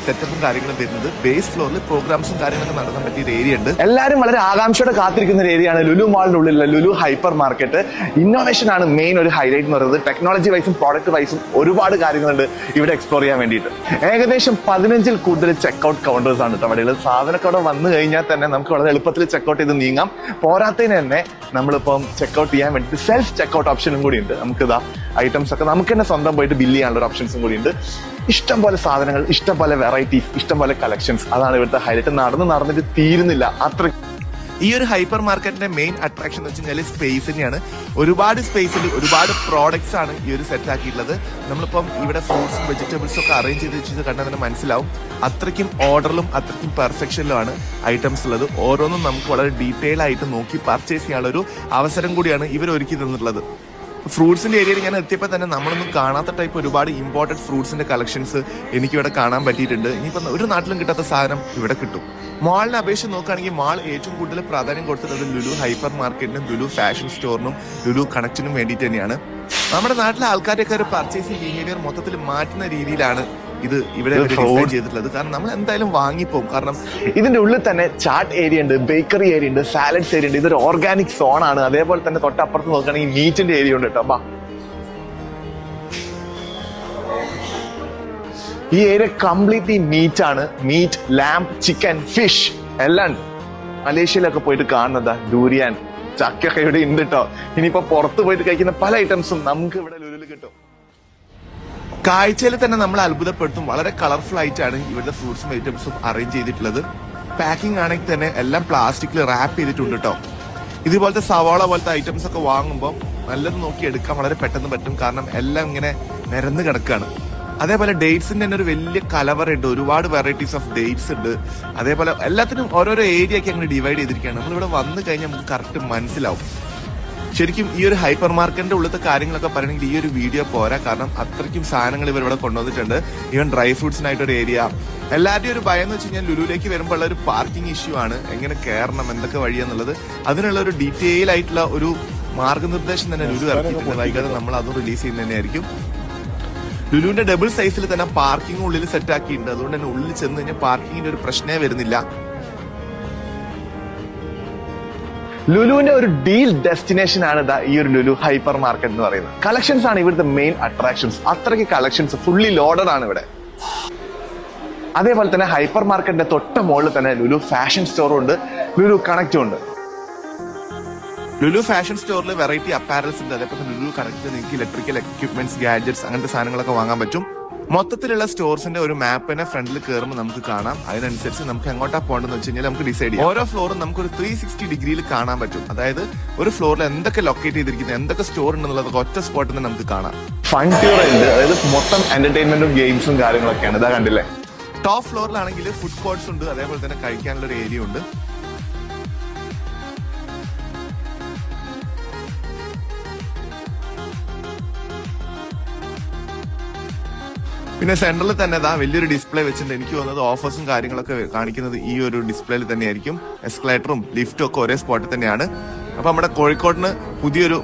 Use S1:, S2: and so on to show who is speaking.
S1: സെറ്റപ്പും കാര്യങ്ങളും വരുന്നത്. ബേസ് ഫ്ലോറിൽ പ്രോഗ്രാംസും കാര്യങ്ങളൊക്കെ നടത്താൻ പറ്റിയ ഒരു ഏരിയ ഉണ്ട്.
S2: എല്ലാവരും വളരെ ആകാംക്ഷയോടെ കാത്തിരിക്കുന്ന ഒരു ഏരിയയാണ് ലുലു മാളിന്റെ ഉള്ളിലുള്ള ലുലു ഹൈപ്പർ മാർക്കറ്റ്. ഇന്നോവേഷൻ ആണ് മെയിൻ ഒരു ഹൈലൈറ്റ് എന്ന് പറയുന്നത്. ടെക്നോളജി വൈസും പ്രോഡക്റ്റ് വൈസും ഒരുപാട് കാര്യങ്ങളുണ്ട് ഇവിടെ എക്സ്പ്ലോർ ചെയ്യാൻ വേണ്ടിയിട്ട്. ഏകദേശം 15-ൽ കൂടുതൽ ചെക്ക്ഔട്ട് കൗണ്ടേഴ്സ് ആണ് ഇവിടെ. സാധനമൊക്കെ അവിടെ വന്നു കഴിഞ്ഞാൽ തന്നെ നമുക്ക് വളരെ എളുപ്പത്തിൽ ചെക്ക്ഔട്ട് ചെയ്ത് നീങ്ങാം. പോരാത്തതിന് തന്നെ നമ്മളിപ്പം ചെക്ക്ഔട്ട് ചെയ്യാൻ വേണ്ടിയിട്ട് സെൽഫ് ചെക്ക്ഔട്ട് ഓപ്ഷനും കൂടി ഉണ്ട്. നമുക്ക് ഇതാ ഐറ്റംസ് ഒക്കെ നമുക്ക് തന്നെ സ്വന്തം പോയിട്ട് ബില്ല് ചെയ്യാനുള്ള ഒരു ഓപ്ഷൻസും കൂടി ഉണ്ട്. ഇഷ്ടം പോലെ സാധനങ്ങൾ, ഇഷ്ടം പോലെ വെറൈറ്റീസ്, ഇഷ്ടം പോലെ കളക്ഷൻസ്. അതാണ് ഇവിടുത്തെ ഹൈലൈറ്റ്. നടന്നിട്ട് തീരുന്നില്ല അത്ര.
S1: ഈ ഒരു ഹൈപ്പർ മാർക്കറ്റിന്റെ മെയിൻ അട്രാക്ഷൻ എന്ന് വെച്ച് കഴിഞ്ഞാൽ സ്പേസ് തന്നെയാണ്. ഒരുപാട് സ്പേസിൽ ഒരുപാട് പ്രോഡക്ട്സ് ആണ് ഈ ഒരു സെറ്റ് ആക്കിയിട്ടുള്ളത്. നമ്മളിപ്പം ഇവിടെ ഫ്രൂട്ട്സും വെജിറ്റബിൾസും ഒക്കെ അറേഞ്ച് ചെയ്ത് വെച്ചത് കണ്ടാൽ തന്നെ മനസ്സിലാവും. അത്രയ്ക്കും ഓർഡറിലും അത്രയ്ക്കും പെർഫെക്ഷനിലുമാണ് ഐറ്റംസ് ഉള്ളത്. ഓരോന്നും നമുക്ക് വളരെ ഡീറ്റെയിൽ ആയിട്ട് നോക്കി പർച്ചേസ് ചെയ്യാനുള്ള ഒരു അവസരം കൂടിയാണ് ഇവർ ഒരുക്കി തന്നിട്ടുള്ളത്. ഫ്രൂട്ട്സിന്റെ ഏരിയയിൽ ഞാൻ എത്തിയപ്പോൾ തന്നെ നമ്മളൊന്നും കാണാത്ത ടൈപ്പ് ഒരുപാട് ഇമ്പോർട്ടന്റ് ഫ്രൂട്ട്സിന്റെ കളക്ഷൻസ് എനിക്കിവിടെ കാണാൻ പറ്റിയിട്ടുണ്ട്. ഇനിയിപ്പം ഒരു നാട്ടിലും കിട്ടാത്ത സാധനം ഇവിടെ കിട്ടും. മാളിനെ അപേക്ഷിച്ച് നോക്കുകയാണെങ്കിൽ മാൾ ഏറ്റവും കൂടുതൽ പ്രാധാന്യം കൊടുത്തത് ലുലു ഹൈപ്പർ മാർക്കറ്റിനും ലുലു ഫാഷൻ സ്റ്റോറിനും ലുലു കണക്റ്റിനും വേണ്ടിയിട്ട് തന്നെയാണ്. നമ്മുടെ നാട്ടിലെ ആൾക്കാരൊക്കെ ഒരു പർച്ചേസിംഗ് ബിഹേവിയർ മൊത്തത്തിൽ മാറ്റുന്ന രീതിയിലാണ് ഇത് ഇവിടെ ഡിസൈൻ ചെയ്തിട്ടുള്ളത്. കാരണം നമ്മൾ എന്തായാലും വാങ്ങിപ്പോകും. കാരണം
S2: ഇതിന്റെ ഉള്ളിൽ തന്നെ ചാട്ട് ഏരിയ ഉണ്ട്, ബേക്കറി ഏരിയ ഉണ്ട്, സാലഡ്സ് ഏരിയ ഉണ്ട്. ഇതൊരു ഓർഗാനിക് സോൺ ആണ്. അതേപോലെ തന്നെ തൊട്ടപ്പുറത്ത് നോക്കുകയാണെങ്കിൽ മീറ്റിന്റെ ഏരിയ ഉണ്ട് കേട്ടോ. ഈ ഏരിയ കംപ്ലീറ്റ്ലി മീറ്റ് ആണ്. മീറ്റ്, ലാംബ്, ചിക്കൻ, ഫിഷ് എല്ലാം ഉണ്ട്. മലേഷ്യയിലൊക്കെ പോയിട്ട് കാണുന്നതാ ഡൂരിയാൻ, ചക്കൊക്കെ ഇവിടെ ഉണ്ട് കേട്ടോ. ഇനിയിപ്പോ പുറത്ത് പോയിട്ട് കഴിക്കുന്ന പല ഐറ്റംസും നമുക്ക് ഇവിടെ ലുലുവിൽ കിട്ടും.
S1: കാഴ്ചയിൽ തന്നെ നമ്മൾ അത്ഭുതപ്പെടുത്തും. വളരെ കളർഫുൾ ആയിട്ടാണ് ഇവിടുത്തെ ഫ്രൂട്ട്സും വെജിറ്റബിൾസും അറേഞ്ച് ചെയ്തിട്ടുള്ളത്. പാക്കിംഗ് ആണെങ്കിൽ തന്നെ എല്ലാം പ്ലാസ്റ്റിക്കിൽ റാപ്പ് ചെയ്തിട്ടുണ്ട് കേട്ടോ. ഇതുപോലത്തെ സവാള പോലത്തെ ഐറ്റംസ് ഒക്കെ വാങ്ങുമ്പോൾ നല്ലത് നോക്കി എടുക്കാൻ വളരെ പെട്ടെന്ന് പറ്റും. കാരണം എല്ലാം ഇങ്ങനെ നിരന്ന് കിടക്കുകയാണ്. അതേപോലെ ഡേറ്റ്സിന്റെ തന്നെ ഒരു വലിയ കലവറയുണ്ട്. ഒരുപാട് വെറൈറ്റീസ് ഓഫ് ഡേറ്റ്സ് ഉണ്ട്. അതേപോലെ എല്ലാത്തിനും ഓരോരോ ഏരിയ ഒക്കെ അങ്ങനെ ഡിവൈഡ് ചെയ്തിരിക്കുകയാണ്. നമ്മളിവിടെ വന്നു കഴിഞ്ഞാൽ നമുക്ക് കറക്റ്റ് മനസ്സിലാവും. ശരിക്കും ഈ ഒരു ഹൈപ്പർ മാർക്കറ്റിന്റെ ഉള്ളത്തെ കാര്യങ്ങളൊക്കെ പറയണമെങ്കിൽ ഈ ഒരു വീഡിയോ പോരാ. കാരണം അത്രയ്ക്കും സാധനങ്ങൾ ഇവർ ഇവിടെ കൊണ്ടുവന്നിട്ടുണ്ട്. ഈവൻ ഡ്രൈ ഫ്രൂട്ട്സിനായിട്ടൊരു ഏരിയ. എല്ലാവരുടെയും ഒരു ഭയം എന്ന് വെച്ച് കഴിഞ്ഞാൽ ലുലുവിലേക്ക് വരുമ്പോൾ ഒരു പാർക്കിംഗ് ഇഷ്യൂ ആണ്. എങ്ങനെ കയറണം, എന്തൊക്കെ വഴിയെന്നുള്ളത് അതിനുള്ള ഒരു ഡീറ്റെയിൽ ആയിട്ടുള്ള ഒരു മാർഗനിർദ്ദേശം തന്നെ ലുലു ഇറക്കിയിട്ടുണ്ട്. വൈകാതെ നമ്മൾ അതും റിലീസ് ചെയ്യുന്നത് തന്നെയായിരിക്കും. ലുലുവിന്റെ ഡബിൾ സൈസിൽ തന്നെ പാർക്കിംഗ് ഉള്ളിൽ സെറ്റ് ആക്കിയിട്ടുണ്ട്. അതുകൊണ്ട് തന്നെ ഉള്ളിൽ ചെന്ന് കഴിഞ്ഞാൽ പാർക്കിങ്ങിന്റെ ഒരു പ്രശ്നമേ വരുന്നില്ല.
S2: ലുലുവിന്റെ ഒരു ഡീൽ ഡെസ്റ്റിനേഷൻ ആണ് ഈ ഒരു ലുലു ഹൈപ്പർ മാർക്കറ്റ് എന്ന് പറയുന്നത്. കളക്ഷൻസ് ആണ് ഇവിടുത്തെ മെയിൻ അട്രാക്ഷൻസ്. അത്രയ്ക്ക് കളക്ഷൻസ് ഫുള്ളി ലോഡഡ് ആണ് ഇവിടെ. അതേപോലെ തന്നെ ഹൈപ്പർ മാർക്കറ്റിന്റെ തൊട്ട മുകളിൽ തന്നെ ലുലു ഫാഷൻ സ്റ്റോറും ഉണ്ട്, ലുലു കണക്റ്റും ഉണ്ട്.
S1: ലുലു ഫാഷൻ സ്റ്റോറിൽ വെറൈറ്റി അപ്പാരൽസ് ഉണ്ട്. അതേപോലെ ലുലു കണക്റ്റിൽ നിങ്ങൾക്ക് ഇലക്ട്രിക്കൽ എക്യുപ്മെന്റ്സ്, ഗാഡ്ജറ്റ്സ് അങ്ങനത്തെ സാധനങ്ങളൊക്കെ വാങ്ങാൻ പറ്റും. മൊത്തത്തിലുള്ള സ്റ്റോർസിന്റെ ഒരു മാപ്പിനെ ഫ്രണ്ടിൽ കയറുമ്പോൾ നമുക്ക് കാണാം. അതിനനുസരിച്ച് നമുക്ക് എങ്ങോട്ടാ പോകേണ്ടതെന്ന് വെച്ച് കഴിഞ്ഞാൽ നമുക്ക് ഡിസൈഡ് ചെയ്യാം. ഓരോ ഫ്ലോറും നമുക്കൊരു 360 ഡിഗ്രിയിൽ കാണാൻ പറ്റും. അതായത് ഒരു ഫ്ലോറിൽ എന്തൊക്കെ ലൊക്കേറ്റ് ചെയ്തിരിക്കുന്നത്, എന്തൊക്കെ സ്റ്റോർ ഉണ്ടെന്നുള്ളത് ഒറ്റ സ്പോട്ടിൽ നിന്ന് നമുക്ക് കാണാം.
S2: ഫൺ ടൂർ ഉണ്ട്. അതായത് മൊത്തം എന്റർടൈൻമെന്റും ഗെയിംസും കാര്യങ്ങളൊക്കെയാണ്. ഇതാ കണ്ടില്ലേ.
S1: ടോപ്പ് ഫ്ലോറിലാണെങ്കിൽ ഫുഡ് കോർട്ട്സ് ഉണ്ട്. അതേപോലെ തന്നെ കഴിക്കാനുള്ള ഒരു ഏരിയ ഉണ്ട്. പിന്നെ സെന്ററിൽ തന്നെ വലിയൊരു ഡിസ്പ്ലേ വെച്ചിട്ടുണ്ട്. എനിക്ക് തോന്നുന്നത് ഓഫേഴ്സും കാര്യങ്ങളൊക്കെ കാണിക്കുന്നത് ഈ ഒരു ഡിസ്പ്ലേയിൽ തന്നെയായിരിക്കും. എസ്കലേറ്ററും ലിഫ്റ്റും ഒക്കെ ഒരേ സ്പോട്ടിൽ തന്നെയാണ്. അപ്പൊ നമ്മുടെ കോഴിക്കോടിന് പുതിയൊരു